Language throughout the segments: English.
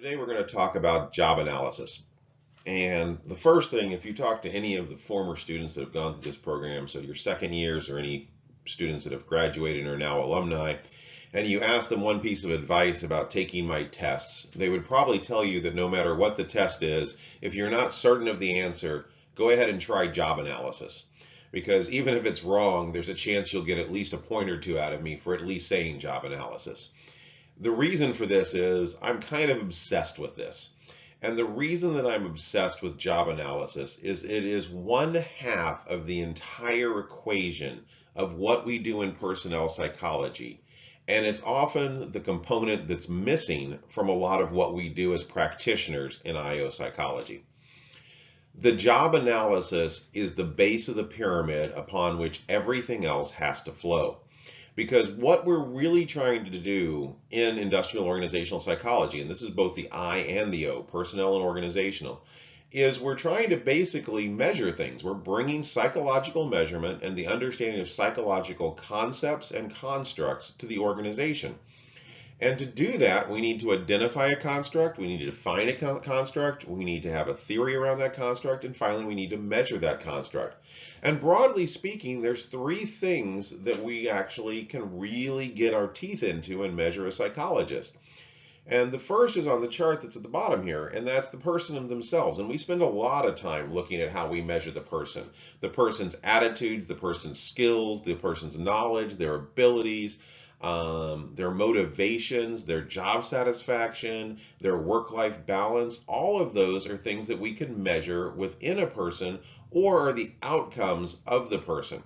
Today we're going to talk about job analysis. And the first thing, if you talk to any of the former students that have gone through this program, so your second years or any students that have graduated and are now alumni, and you ask them one piece of advice about taking my tests, they would probably tell you that no matter what the test is, if you're not certain of the answer, go ahead and try job analysis. Because even if it's wrong, there's a chance you'll get at least a point or two out of me for at least saying job analysis. The reason for this is I'm kind of obsessed with this. And the reason that I'm obsessed with job analysis is it is one half of the entire equation of what we do in personnel psychology. And it's often the component that's missing from a lot of what we do as practitioners in IO psychology. The job analysis is the base of the pyramid upon which everything else has to flow. Because what we're really trying to do in industrial organizational psychology, and this is both the I and the O, personnel and organizational, is we're trying to basically measure things. We're bringing psychological measurement and the understanding of psychological concepts and constructs to the organization. And to do that, we need to identify a construct, we need to define a construct, we need to have a theory around that construct, and finally we need to measure that construct. And broadly speaking, there's three things that we actually can really get our teeth into and measure as psychologists. And the first is on the chart that's at the bottom here, and that's the person themselves. And we spend a lot of time looking at how we measure the person's attitudes, the person's skills, the person's knowledge, their abilities, their motivations, their job satisfaction, their work-life balance. All of those are things that we can measure within a person or are the outcomes of the person.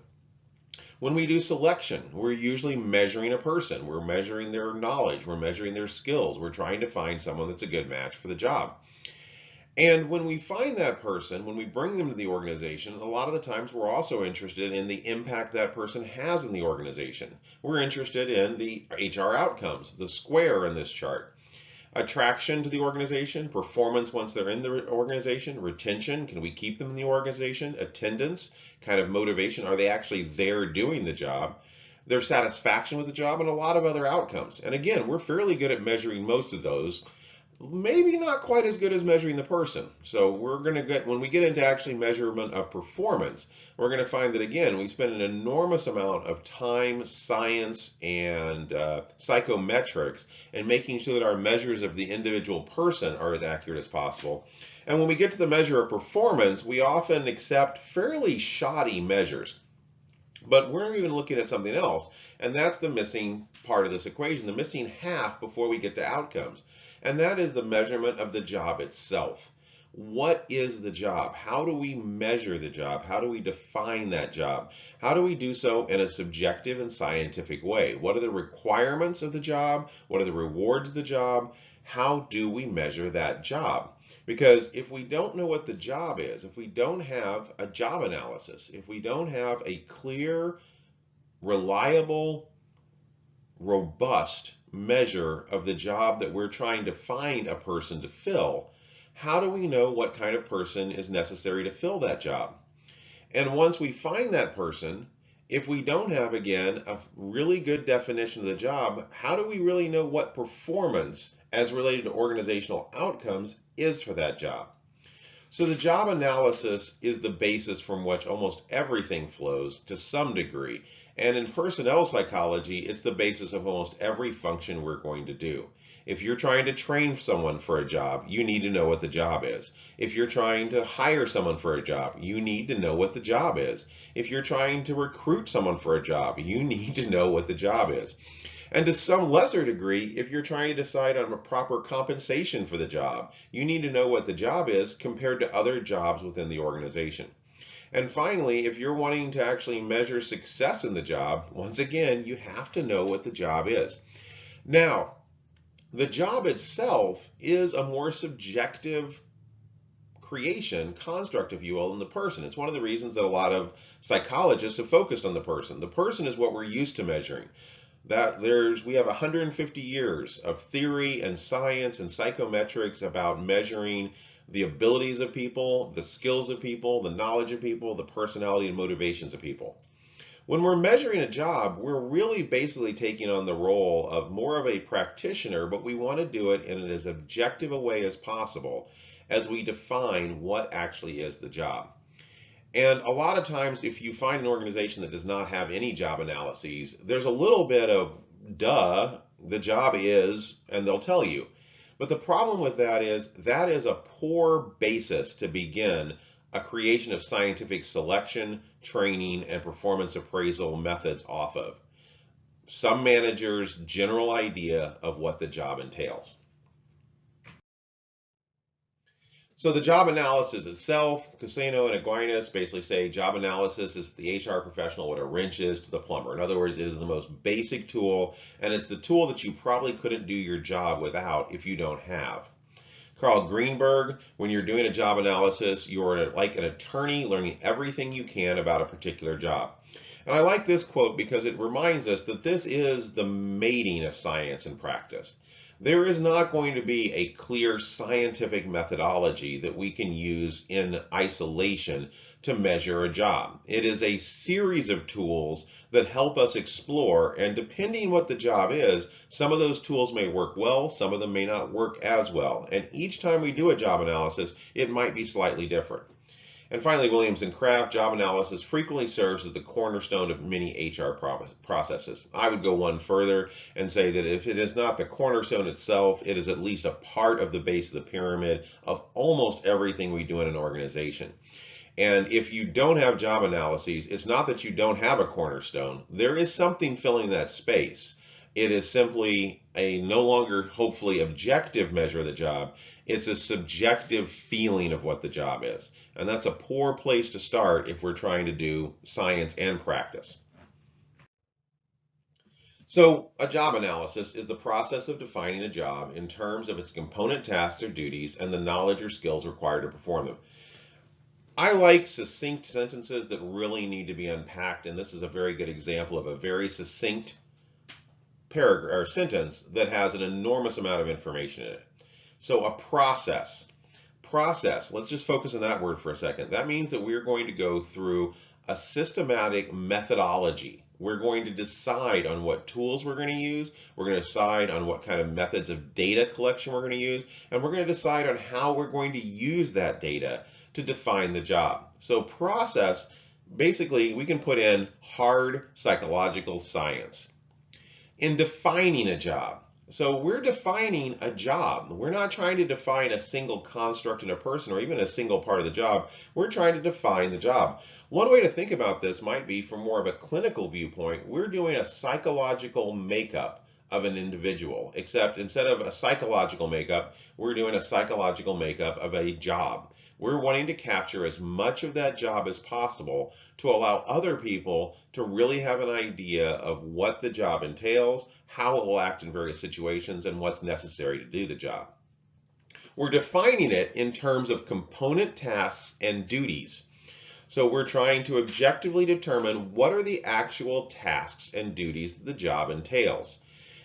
When we do selection, we're usually measuring a person. We're measuring their knowledge. We're measuring their skills. We're trying to find someone that's a good match for the job. And when we find that person, when we bring them to the organization, a lot of the times we're also interested in the impact that person has in the organization. We're interested in the HR outcomes, the square in this chart. Attraction to the organization, performance once they're in the organization, retention, can we keep them in the organization, attendance, kind of motivation, are they actually there doing the job, their satisfaction with the job, and a lot of other outcomes. And again, we're fairly good at measuring most of those. Maybe not quite as good as measuring the person. So we're going to get, when we get into actually measurement of performance, we're going to find that again, we spend an enormous amount of time, science, and psychometrics in making sure that our measures of the individual person are as accurate as possible. And when we get to the measure of performance, we often accept fairly shoddy measures. But we're even looking at something else, and that's the missing part of this equation, the missing half before we get to outcomes. And that is the measurement of the job itself. What is the job? How do we measure the job? How do we define that job? How do we do so in a subjective and scientific way? What are the requirements of the job? What are the rewards of the job? How do we measure that job? Because if we don't know what the job is, if we don't have a job analysis, if we don't have a clear, reliable, robust measure of the job that we're trying to find a person to fill, how do we know what kind of person is necessary to fill that job? And once we find that person, if we don't have, again, a really good definition of the job, how do we really know what performance as related to organizational outcomes is for that job? So the job analysis is the basis from which almost everything flows to some degree. And in personnel psychology, it's the basis of almost every function we're going to do. If you're trying to train someone for a job, you need to know what the job is. If you're trying to hire someone for a job, you need to know what the job is. If you're trying to recruit someone for a job, you need to know what the job is. And to some lesser degree, if you're trying to decide on a proper compensation for the job, you need to know what the job is compared to other jobs within the organization. And finally, if you're wanting to actually measure success in the job, once again, you have to know what the job is. Now, the job itself is a more subjective creation, construct, if you will, in the person. It's one of the reasons that a lot of psychologists have focused on the person. The person is what we're used to measuring. We have 150 years of theory and science and psychometrics about measuring the abilities of people, the skills of people, the knowledge of people, the personality and motivations of people. When we're measuring a job, we're really basically taking on the role of more of a practitioner, but we want to do it in as objective a way as possible as we define what actually is the job. And a lot of times, if you find an organization that does not have any job analyses, there's a little bit of duh, the job is, and they'll tell you. But the problem with that is a poor basis to begin a creation of scientific selection, training, and performance appraisal methods off of. Some managers' general idea of what the job entails. So the job analysis itself, Cassano and Aquinas basically say job analysis is the HR professional what a wrench is to the plumber. In other words, it is the most basic tool, and it's the tool that you probably couldn't do your job without if you don't have. Carl Greenberg, when you're doing a job analysis, you're like an attorney learning everything you can about a particular job. And I like this quote because it reminds us that this is the mating of science and practice. There is not going to be a clear scientific methodology that we can use in isolation to measure a job. It is a series of tools that help us explore, and depending what the job is, some of those tools may work well, some of them may not work as well. And each time we do a job analysis, it might be slightly different. And finally, Williams and Kraft, job analysis frequently serves as the cornerstone of many HR processes. I would go one further and say that if it is not the cornerstone itself, it is at least a part of the base of the pyramid of almost everything we do in an organization. And if you don't have job analyses, it's not that you don't have a cornerstone. There is something filling that space. It is simply a no longer hopefully objective measure of the job. It's a subjective feeling of what the job is. And that's a poor place to start if we're trying to do science and practice. So a job analysis is the process of defining a job in terms of its component tasks or duties and the knowledge or skills required to perform them. I like succinct sentences that really need to be unpacked, and this is a very good example of a very succinct paragraph or sentence that has an enormous amount of information in it. So a process. Process, let's just focus on that word for a second. That means that we're going to go through a systematic methodology. We're going to decide on what tools we're going to use. We're going to decide on what kind of methods of data collection we're going to use. And we're going to decide on how we're going to use that data to define the job. So process, basically, we can put in hard psychological science. In defining a job, so we're defining a job. We're not trying to define a single construct in a person or even a single part of the job. We're trying to define the job. One way to think about this might be from more of a clinical viewpoint. We're doing a psychological makeup of an individual, except instead of a psychological makeup, we're doing a psychological makeup of a job. We're wanting to capture as much of that job as possible to allow other people to really have an idea of what the job entails, how it will act in various situations, and what's necessary to do the job. We're defining it in terms of component tasks and duties. So we're trying to objectively determine what are the actual tasks and duties that the job entails.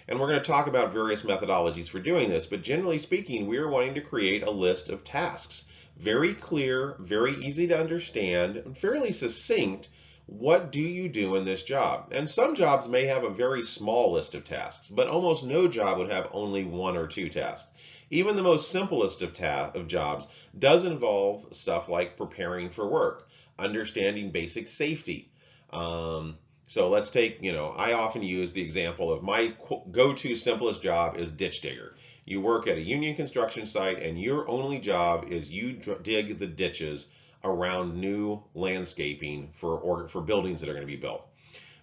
And we're going to talk about various methodologies for doing this, but generally speaking, we are wanting to create a list of tasks. Very clear, very easy to understand, and fairly succinct. What do you do in this job? And some jobs may have a very small list of tasks, but almost no job would have only one or two tasks. Even the most simplest of jobs does involve stuff like preparing for work, understanding basic safety. So let's take, I often use the example of my go-to simplest job is ditch digger. You work at a union construction site and your only job is you dig the ditches around new landscaping for buildings that are going to be built.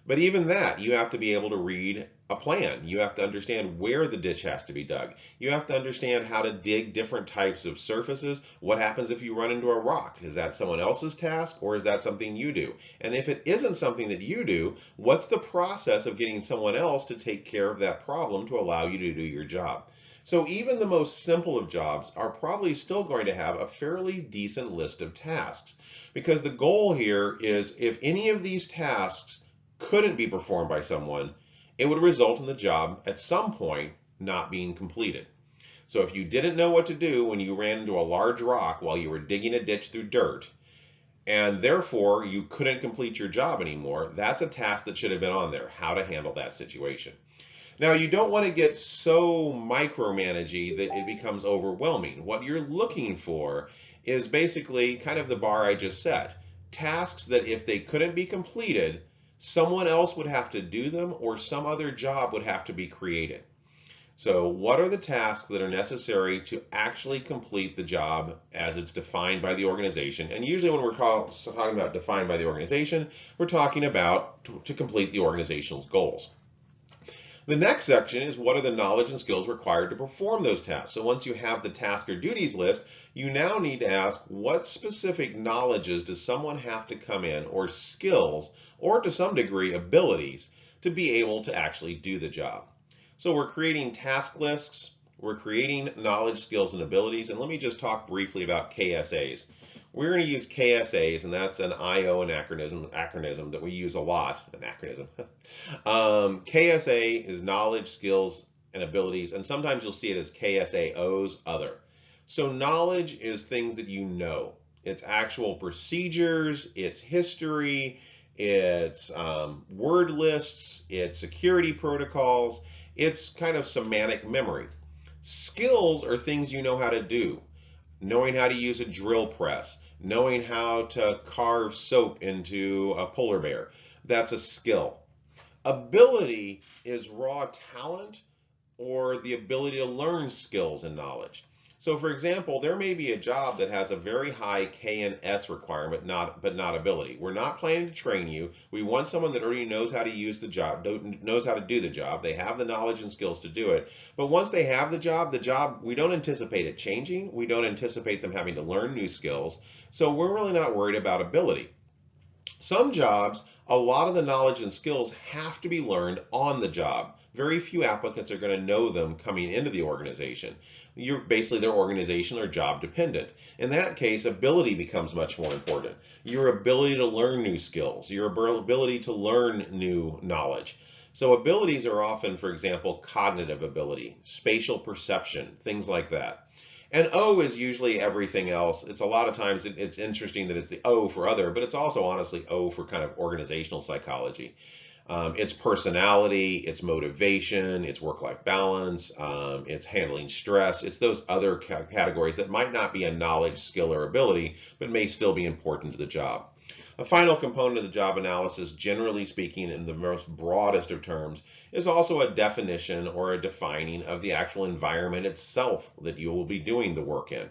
But even that, you have to be able to read a plan. You have to understand where the ditch has to be dug. You have to understand how to dig different types of surfaces. What happens if you run into a rock? Is that someone else's task or is that something you do? And if it isn't something that you do, what's the process of getting someone else to take care of that problem to allow you to do your job? So even the most simple of jobs are probably still going to have a fairly decent list of tasks, because the goal here is if any of these tasks couldn't be performed by someone, it would result in the job at some point not being completed. So if you didn't know what to do when you ran into a large rock while you were digging a ditch through dirt, and therefore you couldn't complete your job anymore, that's a task that should have been on there, how to handle that situation. Now, you don't want to get so micromanagey that it becomes overwhelming. What you're looking for is basically kind of the bar I just set. Tasks that if they couldn't be completed, someone else would have to do them or some other job would have to be created. So what are the tasks that are necessary to actually complete the job as it's defined by the organization? And usually when we're talking about defined by the organization, we're talking about to complete the organization's goals. The next section is what are the knowledge and skills required to perform those tasks. So once you have the task or duties list, you now need to ask what specific knowledges does someone have to come in, or skills, or to some degree abilities, to be able to actually do the job. So we're creating task lists, we're creating knowledge, skills, and abilities, and let me just talk briefly about KSAs. We're going to use KSAs, and that's an IO acronym that we use a lot, an acronym. KSA is knowledge, skills, and abilities, and sometimes you'll see it as KSAOs, other. So knowledge is things that you know. It's actual procedures, it's history, it's word lists, it's security protocols, it's kind of semantic memory. Skills are things you know how to do. Knowing how to use a drill press, knowing how to carve soap into a polar bear, that's a skill. Ability is raw talent or the ability to learn skills and knowledge. So for example, there may be a job that has a very high K and S requirement, but not ability. We're not planning to train you. We want someone that already knows how to use the job, knows how to do the job. They have the knowledge and skills to do it. But once they have the job, we don't anticipate it changing. We don't anticipate them having to learn new skills. So we're really not worried about ability. Some jobs, a lot of the knowledge and skills have to be learned on the job. Very few applicants are going to know them coming into the organization. They're organizational or job dependent. In that case, ability becomes much more important. Your ability to learn new skills, your ability to learn new knowledge. So abilities are often, for example, cognitive ability, spatial perception, things like that. And O is usually everything else. It's a lot of times it's interesting that it's the O for other, but it's also honestly O for kind of organizational psychology. It's personality, it's motivation, it's work-life balance, it's handling stress. It's those other categories that might not be a knowledge, skill, or ability, but may still be important to the job. A final component of the job analysis, generally speaking in the most broadest of terms, is also a definition or a defining of the actual environment itself that you will be doing the work in.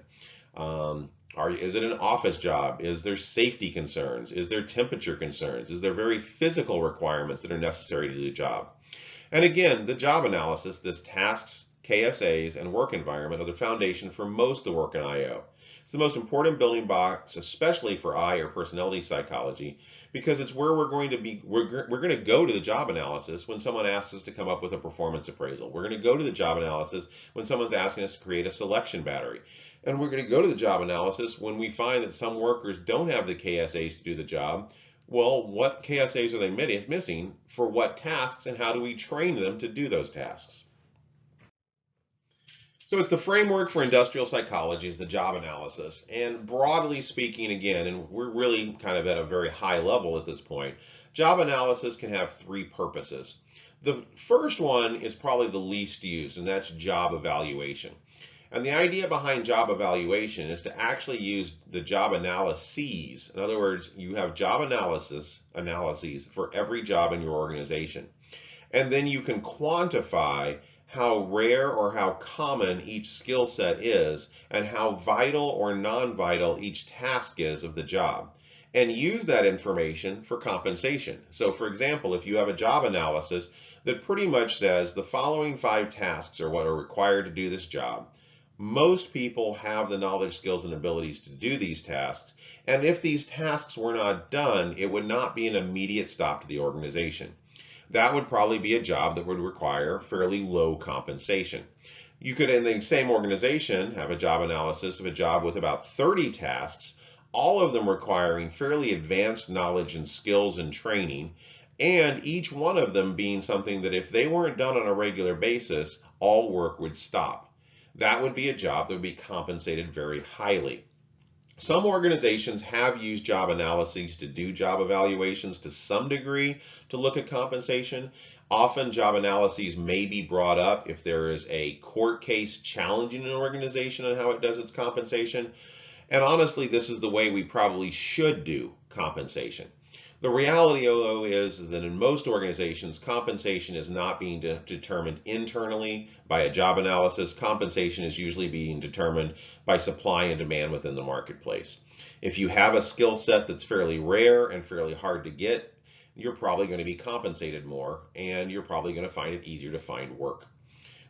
Is it an office job? Is there safety concerns? Is there temperature concerns? Is there very physical requirements that are necessary to do the job? And again, the job analysis, this tasks, KSAs, and work environment are the foundation for most of the work in IO. It's the most important building blocks, especially for I or personality psychology, because it's where we're going to go to the job analysis when someone asks us to come up with a performance appraisal. We're going to go to the job analysis when someone's asking us to create a selection battery. And we're going to go to the job analysis when we find that some workers don't have the KSAs to do the job. Well, what KSAs are they missing for what tasks, and how do we train them to do those tasks? So it's the framework for industrial psychology is the job analysis. And broadly speaking, again, and we're really kind of at a very high level at this point, job analysis can have three purposes. The first one is probably the least used, and that's job evaluation. And the idea behind job evaluation is to actually use the job analyses. In other words, you have job analyses for every job in your organization. And then you can quantify how rare or how common each skill set is and how vital or non-vital each task is of the job. And use that information for compensation. So for example, if you have a job analysis that pretty much says the following 5 tasks are what are required to do this job, most people have the knowledge, skills, and abilities to do these tasks. And if these tasks were not done, it would not be an immediate stop to the organization. That would probably be a job that would require fairly low compensation. You could, in the same organization, have a job analysis of a job with about 30 tasks, all of them requiring fairly advanced knowledge and skills and training, and each one of them being something that if they weren't done on a regular basis, all work would stop. That would be a job that would be compensated very highly. Some organizations have used job analyses to do job evaluations to some degree to look at compensation. Often job analyses may be brought up if there is a court case challenging an organization on how it does its compensation. And honestly, this is the way we probably should do compensation. The reality, though, is that in most organizations, compensation is not being determined internally by a job analysis. Compensation is usually being determined by supply and demand within the marketplace. If you have a skill set that's fairly rare and fairly hard to get, you're probably going to be compensated more, and you're probably going to find it easier to find work.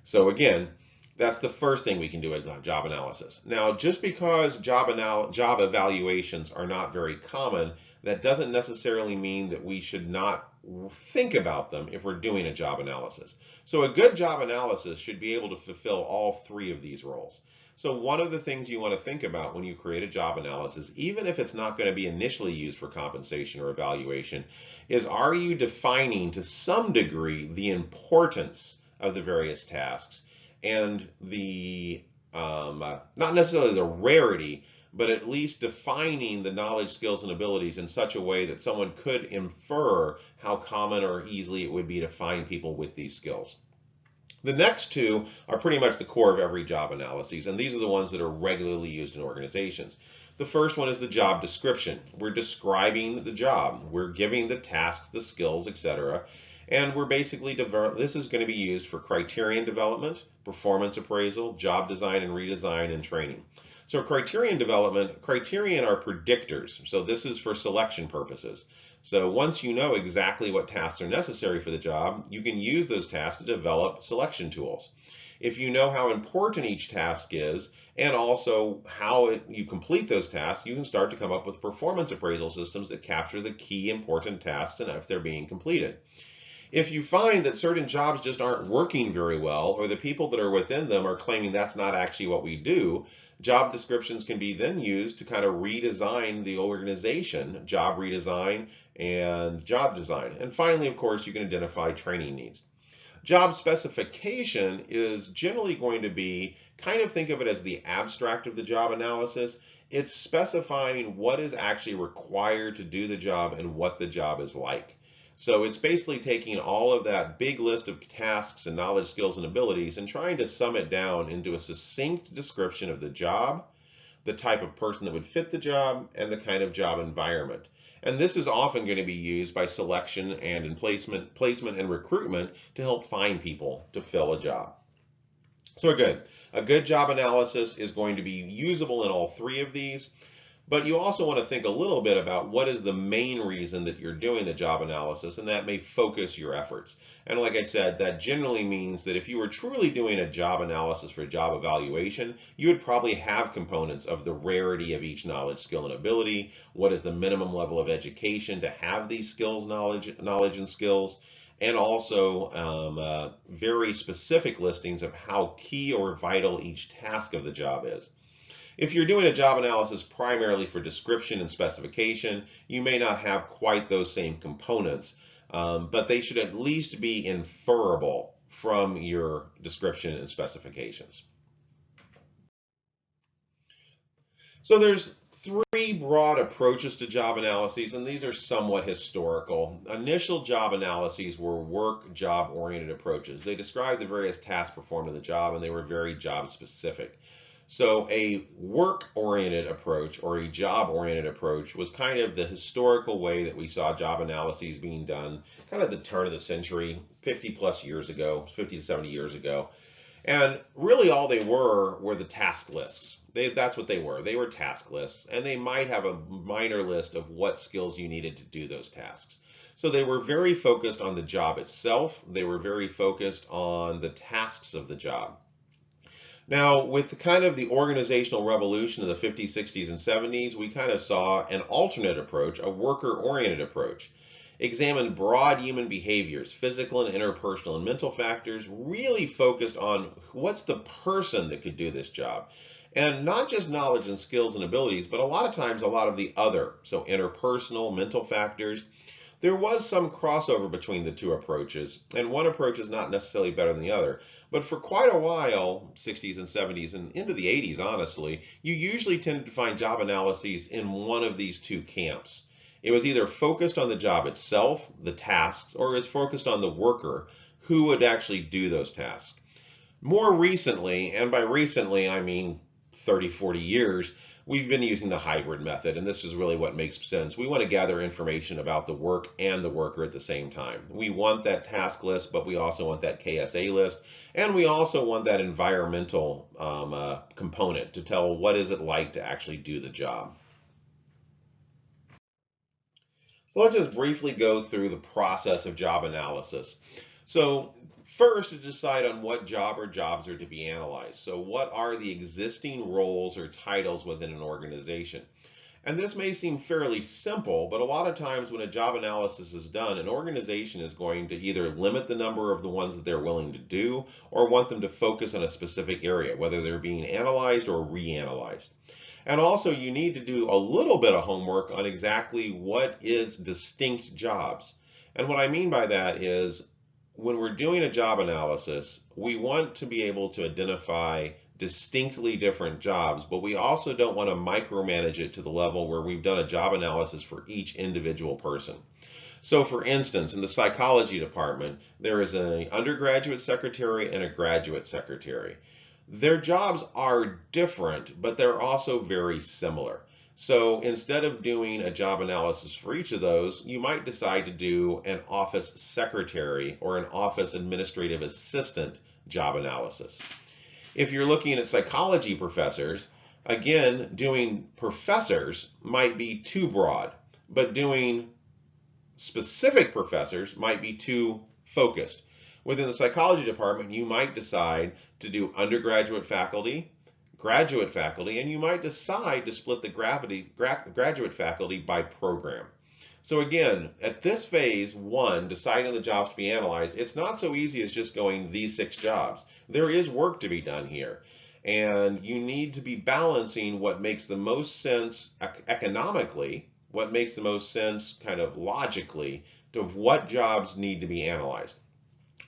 So again, that's the first thing we can do at job analysis. Now, just because job evaluations are not very common, that doesn't necessarily mean that we should not think about them if we're doing a job analysis. So a good job analysis should be able to fulfill all three of these roles. So one of the things you want to think about when you create a job analysis, even if it's not going to be initially used for compensation or evaluation, is are you defining to some degree the importance of the various tasks and the not necessarily the rarity, but at least defining the knowledge, skills, and abilities in such a way that someone could infer how common or easily it would be to find people with these skills. The next two are pretty much the core of every job analysis, and these are the ones that are regularly used in organizations. The first one is the job description. We're describing the job. We're giving the tasks, the skills, etc. And we're basically, this is going to be used for criterion development, performance appraisal, job design and redesign, and training. So criterion development, criterion are predictors. So this is for selection purposes. So once you know exactly what tasks are necessary for the job, you can use those tasks to develop selection tools. If you know how important each task is and also how you complete those tasks, you can start to come up with performance appraisal systems that capture the key important tasks and if they're being completed. If you find that certain jobs just aren't working very well, or the people that are within them are claiming that's not actually what we do, job descriptions can be then used to kind of redesign the organization, job redesign and job design. And finally, of course, you can identify training needs. Job specification is generally going to be, kind of think of it as the abstract of the job analysis. It's specifying what is actually required to do the job and what the job is like. So it's basically taking all of that big list of tasks and knowledge, skills, and abilities and trying to sum it down into a succinct description of the job, the type of person that would fit the job, and the kind of job environment. And this is often going to be used by selection and in placement and recruitment to help find people to fill a job. So again, a good job analysis is going to be usable in all three of these. But you also want to think a little bit about what is the main reason that you're doing the job analysis, and that may focus your efforts. And like I said, that generally means that if you were truly doing a job analysis for a job evaluation, you would probably have components of the rarity of each knowledge, skill, and ability. What is the minimum level of education to have these skills, knowledge and skills, and also very specific listings of how key or vital each task of the job is. If you're doing a job analysis primarily for description and specification, you may not have quite those same components, but they should at least be inferable from your description and specifications. So there's three broad approaches to job analyses, and these are somewhat historical. Initial job analyses were work job-oriented approaches. They described the various tasks performed in the job, and they were very job-specific. So a work-oriented approach or a job-oriented approach was kind of the historical way that we saw job analyses being done, kind of the turn of the century, 50 plus years ago, 50 to 70 years ago. And really all they were the task lists. That's what they were. They were task lists, and they might have a minor list of what skills you needed to do those tasks. So they were very focused on the job itself. They were very focused on the tasks of the job. Now, with kind of the organizational revolution of the 50s, 60s, and 70s, we kind of saw an alternate approach, a worker-oriented approach. Examined broad human behaviors, physical and interpersonal and mental factors, really focused on what's the person that could do this job. And not just knowledge and skills and abilities, but a lot of times a lot of the other, so interpersonal, mental factors. There was some crossover between the two approaches, and one approach is not necessarily better than the other. But for quite a while, 60s and 70s and into the 80s, honestly, you usually tended to find job analyses in one of these two camps. It was either focused on the job itself, the tasks, or it was focused on the worker who would actually do those tasks. More recently, and by recently I mean 30, 40 years, we've been using the hybrid method, and this is really what makes sense. We want to gather information about the work and the worker at the same time. We want that task list, but we also want that KSA list, and we also want that environmental component to tell what is it like to actually do the job. So let's just briefly go through the process of job analysis. So first, to decide on what job or jobs are to be analyzed. So what are the existing roles or titles within an organization? And this may seem fairly simple, but a lot of times when a job analysis is done, an organization is going to either limit the number of the ones that they're willing to do or want them to focus on a specific area, whether they're being analyzed or reanalyzed. And also you need to do a little bit of homework on exactly what is distinct jobs. And what I mean by that is when we're doing a job analysis, we want to be able to identify distinctly different jobs, but we also don't want to micromanage it to the level where we've done a job analysis for each individual person. So for instance, in the psychology department, there is an undergraduate secretary and a graduate secretary. Their jobs are different, but they're also very similar. So instead of doing a job analysis for each of those, you might decide to do an office secretary or an office administrative assistant job analysis. If you're looking at psychology professors, again, doing professors might be too broad, but doing specific professors might be too focused. Within the psychology department, you might decide to do undergraduate faculty, graduate faculty, and you might decide to split the graduate faculty by program. So again, at this phase one, deciding the jobs to be analyzed, it's not so easy as just going these 6 jobs. There is work to be done here. And you need to be balancing what makes the most sense economically, what makes the most sense kind of logically, of what jobs need to be analyzed.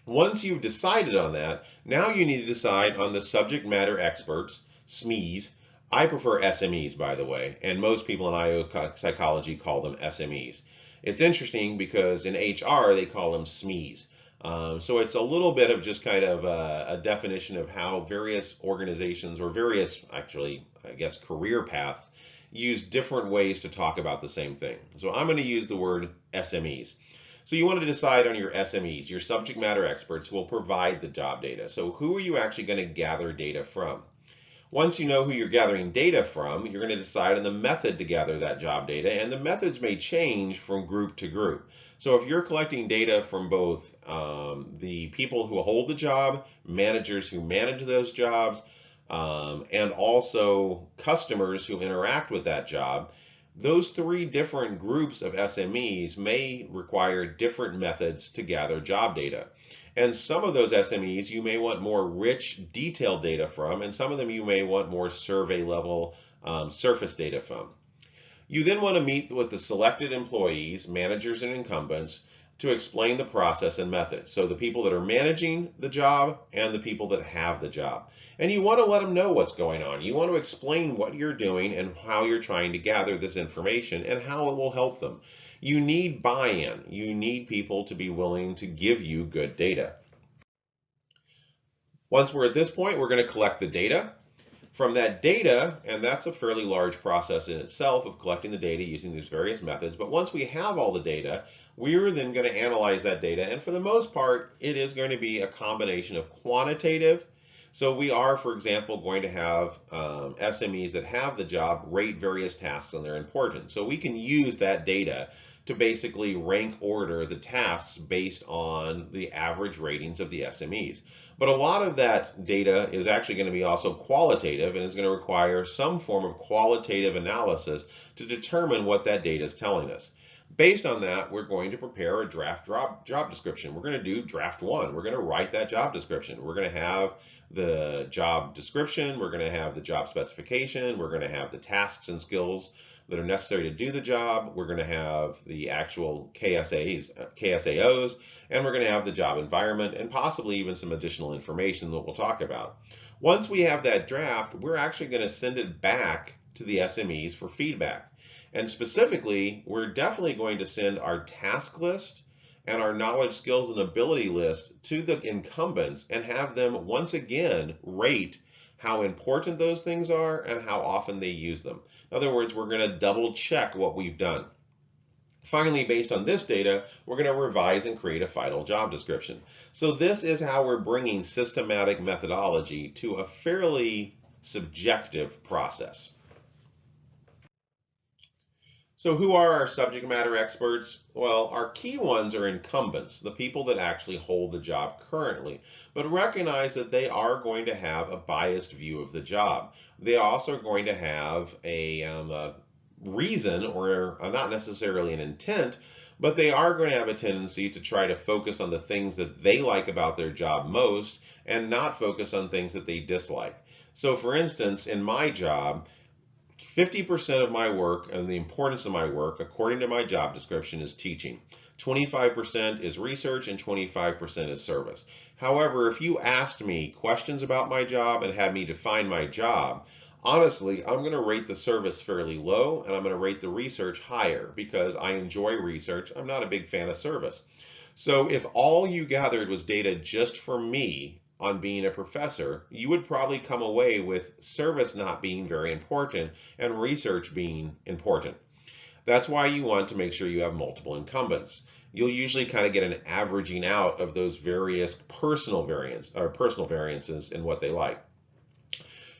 Once you've decided on that, now you need to decide on the subject matter experts, SMEs. I prefer SMEs, by the way, and most people in IO psychology call them SMEs. It's interesting because in HR they call them SMEs. So it's a little bit of just kind of a definition of how various organizations or various, actually, I guess, career paths use different ways to talk about the same thing. So I'm going to use the word SMEs. So you want to decide on your SMEs, your subject matter experts who will provide the job data. So who are you actually going to gather data from? Once you know who you're gathering data from, you're going to decide on the method to gather that job data, and the methods may change from group to group. So if you're collecting data from both the people who hold the job, managers who manage those jobs, and also customers who interact with that job, those 3 different groups of SMEs may require different methods to gather job data. And some of those SMEs you may want more rich, detailed data from, and some of them you may want more survey level surface data from. You then want to meet with the selected employees, managers, and incumbents to explain the process and methods. So the people that are managing the job and the people that have the job. And you want to let them know what's going on. You want to explain what you're doing and how you're trying to gather this information and how it will help them. You need buy-in. You need people to be willing to give you good data. Once we're at this point, we're going to collect the data. From that data, and that's a fairly large process in itself of collecting the data using these various methods, but once we have all the data, we're then going to analyze that data, and for the most part, it is going to be a combination of quantitative. So we are, for example, going to have SMEs that have the job rate various tasks on their importance. So we can use that data to basically rank order the tasks based on the average ratings of the SMEs. But a lot of that data is actually going to be also qualitative and is going to require some form of qualitative analysis to determine what that data is telling us. Based on that, we're going to prepare a draft job description. We're going to do draft 1. We're going to write that job description. We're going to have the job description, we're going to have the job specification, we're going to have the tasks and skills that are necessary to do the job, we're going to have the actual KSAOs, and we're going to have the job environment and possibly even some additional information that we'll talk about. Once we have that draft, we're actually going to send it back to the SMEs for feedback. And specifically, we're definitely going to send our task list and our knowledge, skills, and ability list to the incumbents and have them once again rate how important those things are and how often they use them. In other words, we're going to double check what we've done. Finally, based on this data, we're going to revise and create a final job description. So this is how we're bringing systematic methodology to a fairly subjective process. So who are our subject matter experts? Well, our key ones are incumbents, the people that actually hold the job currently, but recognize that they are going to have a biased view of the job. They also are going to have a reason, or not necessarily an intent, but they are going to have a tendency to try to focus on the things that they like about their job most and not focus on things that they dislike. So for instance, in my job, 50% of my work and the importance of my work, according to my job description, is teaching. 25% is research and 25% is service. However, if you asked me questions about my job and had me define my job, honestly, I'm going to rate the service fairly low and I'm going to rate the research higher because I enjoy research. I'm not a big fan of service. So if all you gathered was data just for me on being a professor, you would probably come away with service not being very important and research being important. That's why you want to make sure you have multiple incumbents. You'll usually kind of get an averaging out of those various personal variances in what they like.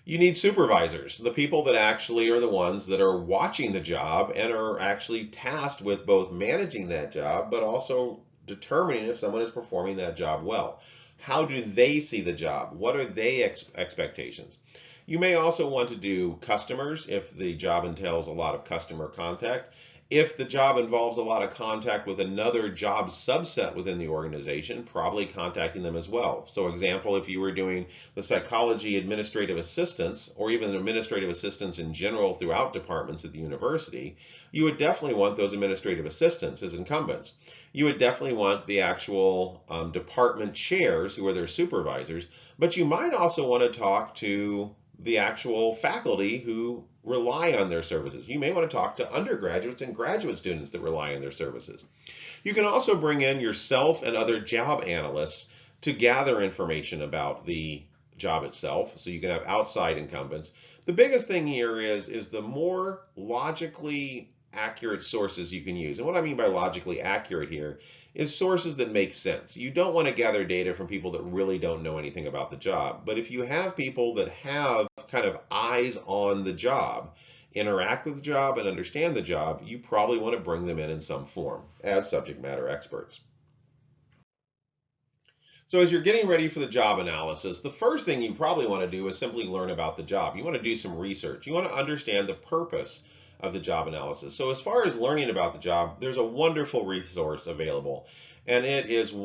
You need supervisors, the people that actually are the ones that are watching the job and are actually tasked with both managing that job, but also determining if someone is performing that job well. How do they see the job? What are their expectations? You may also want to do customers if the job entails a lot of customer contact. If the job involves a lot of contact with another job subset within the organization, probably contacting them as well. So example, if you were doing the psychology administrative assistants or even administrative assistants in general throughout departments at the university, you would definitely want those administrative assistants as incumbents. You would definitely want the actual department chairs who are their supervisors, but you might also want to talk to the actual faculty who rely on their services. You may want to talk to undergraduates and graduate students that rely on their services. You can also bring in yourself and other job analysts to gather information about the job itself, so you can have outside incumbents. The biggest thing here is the more logically accurate sources you can use. And what I mean by logically accurate here is sources that make sense. You don't want to gather data from people that really don't know anything about the job. But if you have people that have kind of eyes on the job, interact with the job, and understand the job, you probably want to bring them in some form as subject matter experts. So as you're getting ready for the job analysis, the first thing you probably want to do is simply learn about the job. You want to do some research. You want to understand the purpose of the job analysis. So as far as learning about the job, there's a wonderful resource available, and it is the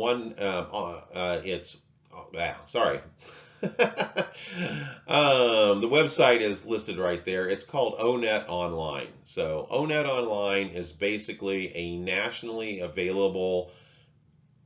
website is listed right there. It's called O-Net Online. So O-Net Online is basically a nationally available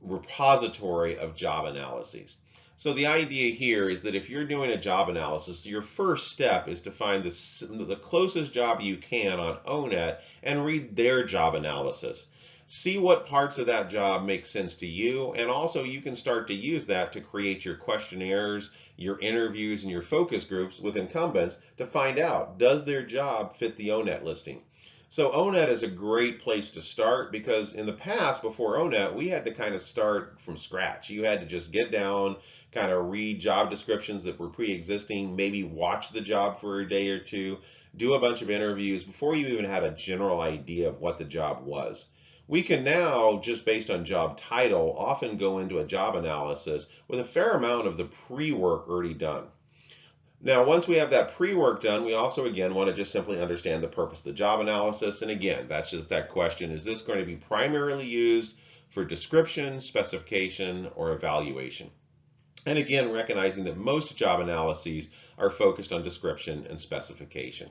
repository of job analyses. So the idea here is that if you're doing a job analysis, your first step is to find the closest job you can on O-Net and read their job analysis. See what parts of that job make sense to you, and also you can start to use that to create your questionnaires, your interviews, and your focus groups with incumbents to find out, does their job fit the O-Net listing? So O-Net is a great place to start because in the past, before O-Net, we had to kind of start from scratch. You had to just get down, kind of read job descriptions that were pre-existing, maybe watch the job for a day or two, do a bunch of interviews before you even had a general idea of what the job was. We can now, just based on job title, often go into a job analysis with a fair amount of the pre-work already done. Now, once we have that pre-work done, we also, again, want to just simply understand the purpose of the job analysis. And again, that's just that question, is this going to be primarily used for description, specification, or evaluation? And again, recognizing that most job analyses are focused on description and specification.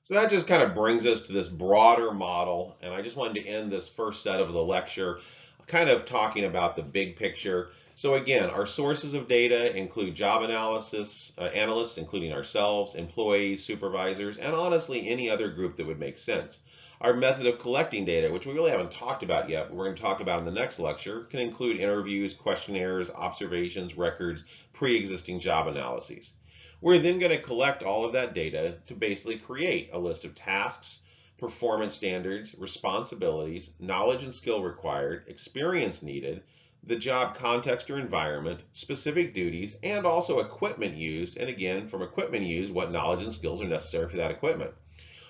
So that just kind of brings us to this broader model. And I just wanted to end this first set of the lecture kind of talking about the big picture. So again, our sources of data include job analysis, analysts, including ourselves, employees, supervisors, and honestly, any other group that would make sense. Our method of collecting data, which we really haven't talked about yet, but we're going to talk about in the next lecture, can include interviews, questionnaires, observations, records, pre-existing job analyses. We're then going to collect all of that data to basically create a list of tasks, performance standards, responsibilities, knowledge and skill required, experience needed, the job context or environment, specific duties, and also equipment used. And again, from equipment used, what knowledge and skills are necessary for that equipment.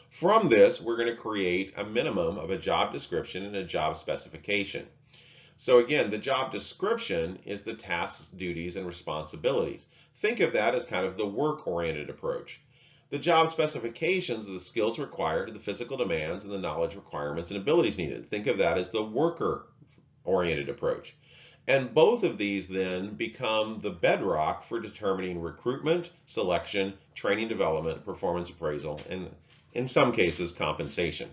From this, we're going to create a minimum of a job description and a job specification. So again, the job description is the tasks, duties, and responsibilities. Think of that as kind of the work-oriented approach. The job specifications are the skills required, the physical demands, and the knowledge requirements and abilities needed. Think of that as the worker-oriented approach. And both of these then become the bedrock for determining recruitment, selection, training development, performance appraisal, and in some cases, compensation.